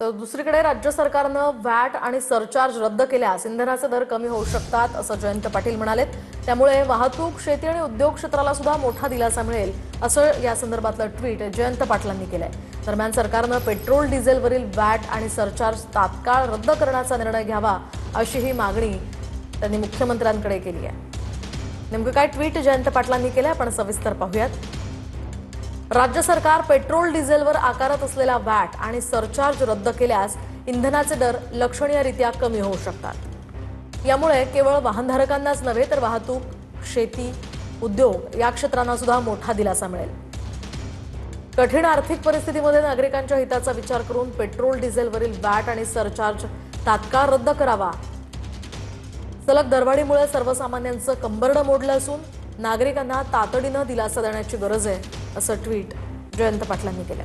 तर दुसरीकडे राज्य सरकारनं व्हॅट आणि सरचार्ज रद्द केल्यास इंधनाचे दर कमी होऊ शकतात असं जयंत पाटील म्हणालेत। त्यामुळे वाहतूक, शेती आणि उद्योग क्षेत्राला सुद्धा मोठा दिलासा मिळेल असं या संदर्भातलं ट्विट जयंत पाटलांनी केलंय। दरम्यान सरकारनं पेट्रोल डिझेलवरील व्हॅट आणि सरचार्ज तात्काळ रद्द करण्याचा निर्णय घ्यावा अशी ही मागणी त्यांनी मुख्यमंत्र्यांकडे केली आहे। नेमकं काय ट्विट जयंत पाटलांनी केलंय आपण सविस्तर पाहूयात। राज्य सरकार पेट्रोल डिझेलवर आकारत असलेला व्हॅट आणि सरचार्ज रद्द केल्यास इंधनाचे दर लक्षणीयरित्या कमी होऊ शकतात। यामुळे केवळ वाहनधारकांनाच नव्हे तर वाहतूक, शेती, उद्योग या क्षेत्रांना सुद्धा मोठा दिलासा मिळेल। कठीण आर्थिक परिस्थितीमध्ये नागरिकांच्या हिताचा विचार करून पेट्रोल डिझेलवरील व्हॅट आणि सरचार्ज तात्काळ रद्द करावा। सलग दरवाढीमुळे सर्वसामान्यांचं कंबरडं मोडलं असून नागरिकांना तातडीनं दिलासा देण्याची गरज आहे असं ट्विट जयंत पाटलांनी केलं।